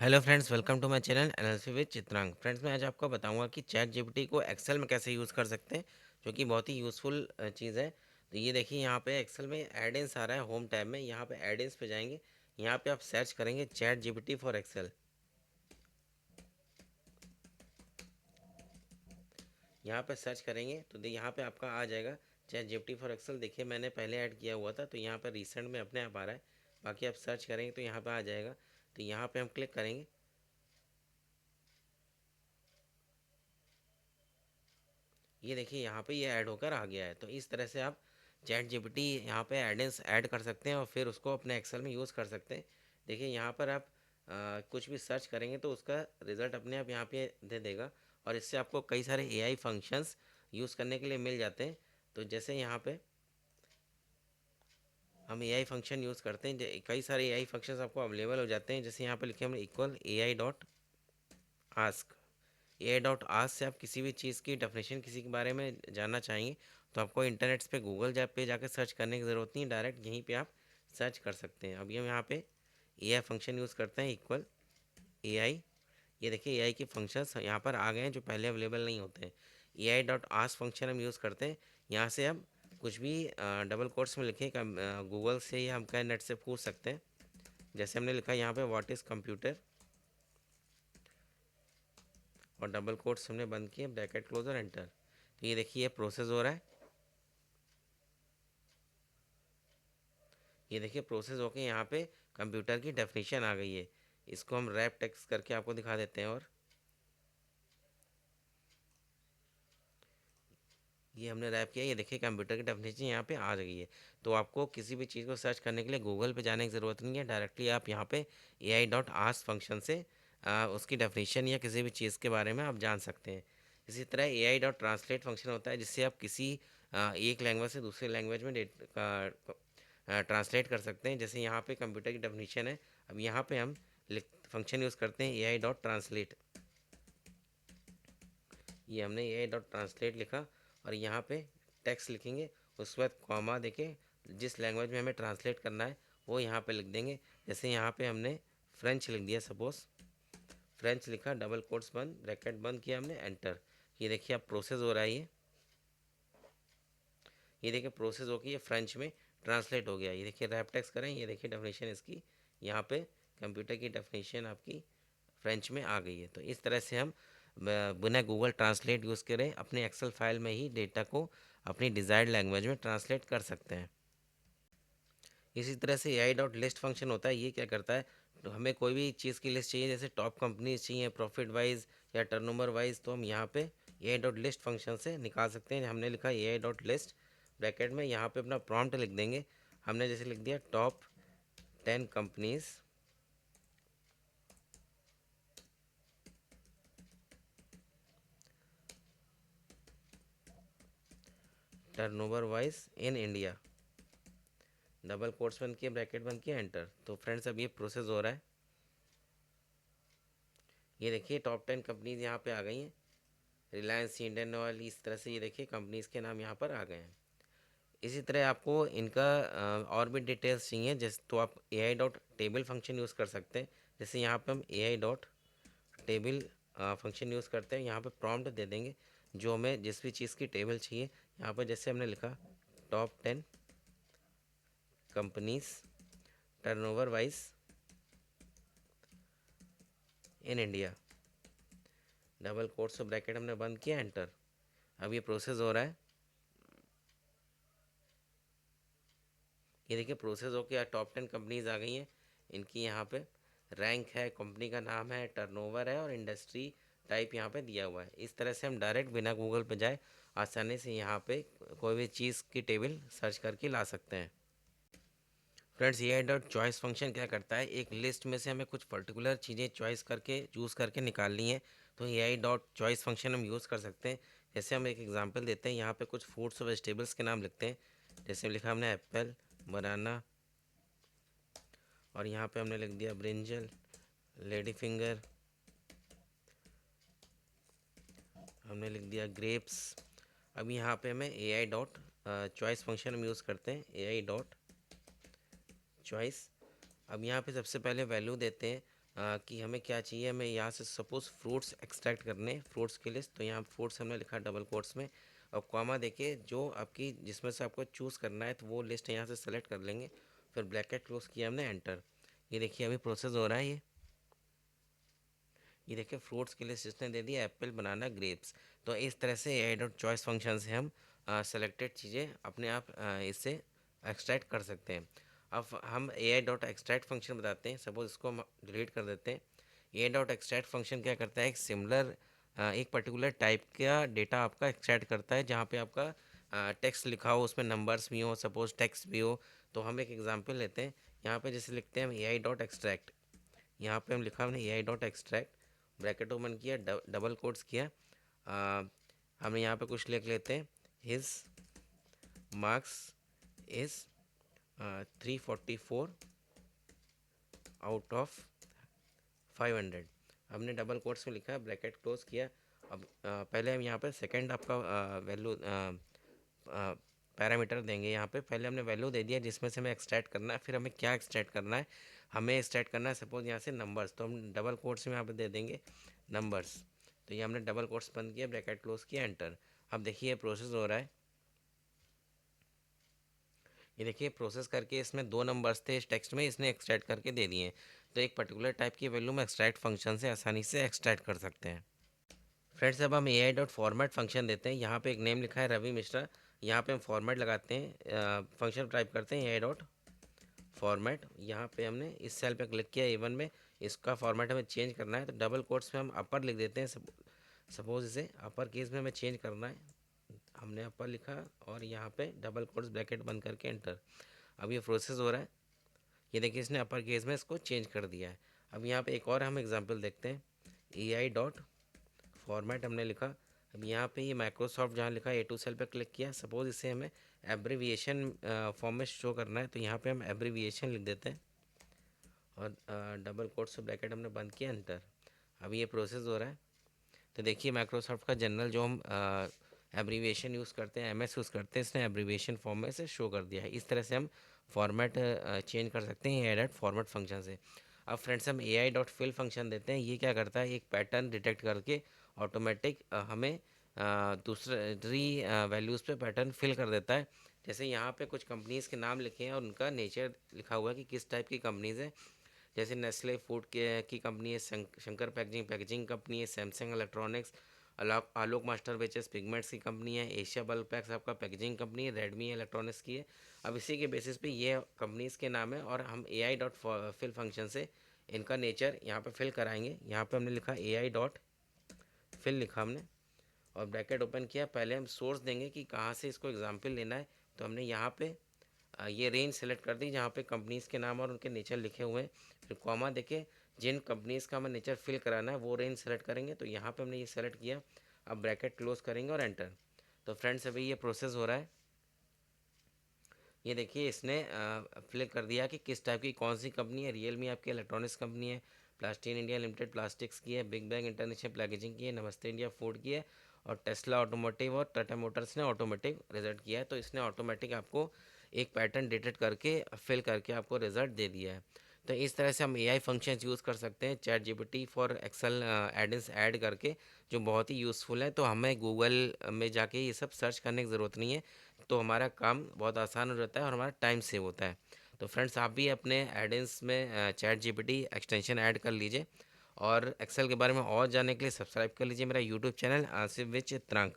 Hello friends, welcome to my channel NLC with Chitrang. Friends, मैं आज आपको बताऊंगा कि चैट जीपीटी को एक्सेल में कैसे यूज़ कर सकते हैं, जो कि बहुत ही यूज़फुल चीज़ है। तो ये देखिए, यहाँ पे एक्सेल में एड-इन्स आ रहा है होम टैब में। यहाँ पे एड-इन्स पे जाएंगे, यहाँ पे आप सर्च करेंगे चैट जीपीटी फॉर एक्सेल। यहाँ पे सर्च करेंगे तो यहाँ पे आपका आ जाएगा चैट जीपीटी फॉर एक्सेल। देखिए, मैंने पहले ऐड किया हुआ था, तो यहाँ पर रिसेंट में अपने आप आ रहा है। बाकी आप सर्च करेंगे तो यहाँ पर आ जाएगा। तो यहाँ पर हम क्लिक करेंगे। ये देखिए, यहाँ पे ये ऐड होकर आ गया है। तो इस तरह से आप चैट जीपीटी यहाँ पे एडेंस ऐड कर सकते हैं और फिर उसको अपने एक्सेल में यूज़ कर सकते हैं। देखिए, यहाँ पर आप कुछ भी सर्च करेंगे तो उसका रिज़ल्ट अपने आप यहाँ पे दे देगा। और इससे आपको कई सारे एआई फंक्शंस यूज़ करने के लिए मिल जाते हैं। तो जैसे यहाँ पे हम एआई फंक्शन यूज़ करते हैं, कई सारे एआई फंक्शंस आपको अवेलेबल हो जाते हैं। जैसे यहाँ पे लिखे हमने इक्वल एआई डॉट आस्क। ए डॉट आज से आप किसी भी चीज़ की डेफिनेशन किसी के बारे में जानना चाहेंगे तो आपको इंटरनेट पे गूगल जैप पे जाकर सर्च करने की ज़रूरत नहीं, डायरेक्ट यहीं पे आप सर्च कर सकते हैं। अभी हम यहाँ पे ए आई फंक्शन यूज़ करते हैं, इक्वल ए आई। ये देखिए, ए आई के फंक्शंस यहाँ पर आ गए हैं जो पहले अवेलेबल नहीं होते हैं। ए आई डॉट आस्क फंक्शन हम यूज़ करते हैं। यहाँ से हम कुछ भी डबल कोट्स में लिखे गूगल से या हम क्या नेट से पूछ सकते हैं। जैसे हमने लिखा यहाँ पे व्हाट इज़ कंप्यूटर, और डबल कोट्स हमने बंद किए, ब्रैकेट क्लोज और एंटर। तो ये देखिए, ये प्रोसेस हो रहा है। ये देखिए, प्रोसेस होके यहाँ पे कंप्यूटर की डेफिनेशन आ गई है। इसको हम रैप टेक्स्ट करके आपको दिखा देते हैं। और ये हमने रैप किया, ये देखिए कंप्यूटर की डेफिनेशन यहाँ पे आ गई है। तो आपको किसी भी चीज़ को सर्च करने के लिए गूगल पे जाने की ज़रूरत नहीं है, डायरेक्टली आप यहाँ पे ए आई डॉट आस्क फंक्शन से उसकी डेफिनेशन या किसी भी चीज़ के बारे में आप जान सकते हैं। इसी तरह ए आई डॉट ट्रांसलेट फंक्शन होता है, जिससे आप किसी एक लैंग्वेज से दूसरे लैंग्वेज में ट्रांसलेट कर सकते हैं। जैसे यहाँ पे कंप्यूटर की डेफिनेशन है, अब यहाँ पे हम लिख फंक्शन यूज़ करते हैं ए आई डॉट ट्रांसलेट। ये हमने ए आई डॉट ट्रांसलेट लिखा और यहाँ पे टेक्स्ट लिखेंगे, उसके बाद कॉमा देके जिस लैंग्वेज में हमें ट्रांसलेट करना है वो यहाँ पे लिख देंगे। जैसे यहाँ पे हमने फ्रेंच लिख दिया, सपोज़ फ्रेंच लिखा, डबल कोट्स बंद, ब्रैकेट बंद किया हमने, एंटर। ये देखिए, अब प्रोसेस हो रहा है। ये देखिए, प्रोसेस होकर ये फ्रेंच में ट्रांसलेट हो गया। ये देखिए, रैप टेक्स्ट करें, ये देखिए डेफिनेशन इसकी यहाँ पे कंप्यूटर की डेफिनेशन आपकी फ्रेंच में आ गई है। तो इस तरह से हम बिना गूगल ट्रांसलेट यूज़ करें अपने एक्सेल फाइल में ही डेटा को अपनी डिज़ायर्ड लैंग्वेज में ट्रांसलेट कर सकते हैं। इसी तरह से ए आई डॉट लिस्ट फंक्शन होता है। ये क्या करता है, तो हमें कोई भी चीज़ की लिस्ट चाहिए, जैसे टॉप कंपनीज चाहिए प्रॉफिट वाइज या टर्नओवर वाइज, तो हम यहाँ पे ए आई डॉट लिस्ट फंक्शन से निकाल सकते हैं। हमने लिखा ए आई डॉट लिस्ट, ब्रैकेट में यहाँ पे अपना प्रॉम्प्ट लिख देंगे। हमने जैसे लिख दिया top 10 companies turnover wise in India, double quotes बंद किए, ब्रैकेट बंद किया, एंटर। तो फ्रेंड्स, अब ये प्रोसेस हो रहा है। ये देखिए, टॉप 10 कंपनीज यहाँ पे आ गई हैं, रिलायंस, इंडियन ऑयल, इस तरह से ये देखिए कंपनीज़ के नाम यहाँ पर आ गए हैं। इसी तरह आपको इनका और भी डिटेल्स चाहिए, जैसे तो आप A I dot table function use कर सकते हैं। जैसे यहाँ पे हम A I dot table function use करते हैं, यहाँ पे प्रॉम्प्ट दे देंगे जो हमें जिस भी चीज़ की टेबल चाहिए। यहाँ पर जैसे हमने लिखा top 10 companies turnover wise in India, double quotes और ब्रैकेट हमने बंद किया, एंटर। अब ये प्रोसेस हो रहा है। ये देखिए, प्रोसेस हो गया, टॉप 10 कंपनीज आ गई हैं। इनकी यहाँ पे रैंक है, कंपनी का नाम है, टर्नओवर है और इंडस्ट्री टाइप यहाँ पे दिया हुआ है। इस तरह से हम डायरेक्ट बिना गूगल पे जाए आसानी से यहाँ पे कोई भी चीज़ की टेबल सर्च करके ला सकते हैं। फ्रेंड्स, ये डॉट चॉइस फंक्शन क्या करता है, एक लिस्ट में से हमें कुछ पर्टिकुलर चीज़ें चॉइस करके चूज़ करके निकालनी है, तो ए आई डॉट चॉइस फंक्शन हम यूज़ कर सकते हैं। जैसे हम एक एग्जांपल देते हैं, यहाँ पे कुछ फ्रूट्स और वेजिटेबल्स के नाम लिखते हैं। जैसे लिखा हमने एप्पल, बनाना, और यहाँ पे हमने लिख दिया ब्रिंजल, लेडी फिंगर, हमने लिख दिया ग्रेप्स। अब यहाँ पे हमें ए आई डॉट चॉइस फंक्शन हम यूज़ करते हैं, ए आई डॉट चॉइस। अब यहाँ पे सबसे पहले वैल्यू देते हैं, कि हमें क्या चाहिए, हमें यहाँ से सपोज़ फ्रूट्स एक्सट्रैक्ट करने हैं, फ्रूट्स की लिस्ट। तो यहाँ फ्रूट्स हमने लिखा डबल कोट्स में, और कॉमा देके जो आपकी जिसमें से आपको चूज़ करना है तो वो लिस्ट यहाँ से सेलेक्ट कर लेंगे। फिर ब्रैकेट क्लोज किया हमने, एंटर। ये देखिए अभी प्रोसेस हो रहा है। ये देखिए फ्रूट्स की लिस्ट इसने दे दी, एप्पल, बनाना, ग्रेप्स। तो इस तरह से ए आई डॉट चॉइस फंक्शन से हम सेलेक्टेड चीज़ें अपने आप इससे एक्सट्रैक्ट कर सकते हैं। अब हम A I dot extract function बताते हैं। सपोज इसको हम डिलीट कर देते हैं। ए आई डॉट एक्सट्रैक्ट फंक्शन क्या करता है, एक सिमिलर एक पर्टिकुलर टाइप का डेटा आपका एक्सट्रैक्ट करता है, जहाँ पे आपका टेक्स्ट लिखा हो, उसमें नंबर्स भी हो, सपोज टेक्स्ट भी हो। तो हम एक एग्जांपल लेते हैं। यहाँ पे जैसे लिखते हैं हम ए आई डॉट एक्सट्रैक्ट। यहाँ पे हम लिखा हमने A I dot extract, bracket open किया, डबल कोट्स किया। हम यहाँ पे कुछ लिख लेते हैं, his marks is 344 out of 500। हमने डबल कोट्स में लिखा, ब्रैकेट क्लोज किया। अब पहले हम यहाँ पे सेकंड आपका वैल्यू पैरामीटर देंगे। यहाँ पे पहले हमने वैल्यू दे दिया जिसमें से हमें एक्सट्रैक्ट करना है। फिर हमें क्या एक्सट्रैक्ट करना है, हमें एक्सट्रैक्ट करना है सपोज यहाँ से नंबर्स। तो हम डबल कोट्स में यहाँ पे दे देंगे नंबर्स। तो ये हमने डबल कोट्स बंद किया, ब्रैकेट क्लोज किया, एंटर। अब देखिए प्रोसेस हो रहा है। ये देखिए प्रोसेस करके इसमें दो नंबर्स थे इस टेक्स्ट में, इसने एक्सट्रैक्ट करके दे दिए हैं। तो एक पर्टिकुलर टाइप की वैल्यू में एक्सट्रैक्ट फंक्शन से आसानी से एक्सट्रैक्ट कर सकते हैं। फ्रेंड्स अब हम A I dot format function देते हैं। यहाँ पे एक नेम लिखा है रवि मिश्रा। यहाँ पे हम फॉर्मेट लगाते हैं, फंक्शन टाइप करते हैं ए आई डॉट फॉर्मेट। यहाँ पे हमने इस सेल पे क्लिक किया A1 में, इसका फॉर्मेट हमें चेंज करना है। तो डबल कोट्स में हम अपर लिख देते हैं। सपोज इसे अपर केस में हमें चेंज करना है, हमने अपर लिखा और यहाँ पे डबल कोट्स ब्रैकेट बंद करके एंटर। अब ये प्रोसेस हो रहा है। ये देखिए इसने अपर केस में इसको चेंज कर दिया है। अब यहाँ पे एक और हम एग्जांपल देखते हैं। ए आई डॉट फॉर्मेट हमने लिखा। अब यहाँ पे ये माइक्रोसॉफ्ट जहाँ लिखा है A2 सेल पे क्लिक किया। सपोज इसे हमें एब्रीविएशन फॉर्म में शो करना है, तो यहाँ पे हम एब्रीविएशन लिख देते हैं और डबल कोट्स से ब्रैकेट हमने बंद किया, एंटर। अभी ये प्रोसेस हो रहा है। तो देखिए माइक्रोसॉफ्ट का जनरल जो हम एब्रीविएशन यूज़ करते हैं, MS यूज़ करते हैं, इसने एब्रीविएशन फॉर्म में से शो कर दिया है। इस तरह से हम फॉर्मेट चेंज कर सकते हैं ए आई फॉर्मेट फंक्शन से। अब फ्रेंड्स हम A I dot fill function देते हैं। ये क्या करता है, एक पैटर्न डिटेक्ट करके ऑटोमेटिक हमें दूसरी वैल्यूज़ पे पैटर्न फिल कर देता है। जैसे यहाँ पे कुछ कंपनीज़ के नाम लिखे हैं और उनका नेचर लिखा हुआ है कि किस टाइप की कंपनीज़ है। जैसे नेस्ले फूड के की कंपनी है, शंकर पैकेजिंग पैकेजिंग कंपनी है, सैमसंग इलेक्ट्रॉनिक्स, आलोक मास्टर बेचेस पिगमेंट्स की कंपनी है, एशिया बल्क पैक्स आपका पैकेजिंग कंपनी है, रेडमी इलेक्ट्रॉनिक्स की है। अब इसी के बेसिस पे ये कंपनीज़ के नाम है और हम A I dot fill function से इनका नेचर यहाँ पे फिल कराएंगे। यहाँ पे हमने लिखा ए आई डॉट फिल लिखा हमने और ब्रैकेट ओपन किया। पहले हम सोर्स देंगे कि कहाँ से इसको एग्जाम्पल लेना है। तो हमने यहाँ पे ये रेंज सेलेक्ट कर दी जहाँ पे कंपनीज़ के नाम और उनके नेचर लिखे हुए हैं। फिर कॉमा देके जिन कंपनीज़ का हमें नेचर फिल कराना है वो रेंज सेलेक्ट करेंगे। तो यहाँ पे हमने ये सेलेक्ट किया। अब ब्रैकेट क्लोज करेंगे और एंटर। तो फ्रेंड्स अभी ये प्रोसेस हो रहा है। ये देखिए इसने फिल कर दिया कि किस टाइप की कौन सी कंपनी है। रियलमी आपकी इलेक्ट्रॉनिक्स कंपनी है, प्लास्टिन इंडिया लिमिटेड प्लास्टिक्स की है, बिग बैंग इंटरनेशनल पैकेजिंग की है, नमस्ते इंडिया फूड की है, और टेस्ला ऑटोमोटिव और टाटा मोटर्स ने ऑटोमेटिक रिजल्ट किया है। तो इसने ऑटोमेटिक आपको एक पैटर्न डिटेक्ट करके फिल करके आपको रिजल्ट दे दिया है। तो इस तरह से हम ए आई फंक्शन यूज़ कर सकते हैं ChatGPT for Excel add-ins add करके, जो बहुत ही यूज़फुल है। तो हमें गूगल में जाके ये सब सर्च करने की ज़रूरत नहीं है। तो हमारा काम बहुत आसान हो जाता है और हमारा टाइम सेव होता है। तो फ्रेंड्स आप भी अपने एडेंस में चैट जीपीटी एक्सटेंशन ऐड कर लीजिए और एक्सेल के बारे में और जानने के लिए सब्सक्राइब कर लीजिए मेरा यूट्यूब चैनल आसिफ विच त्रांक।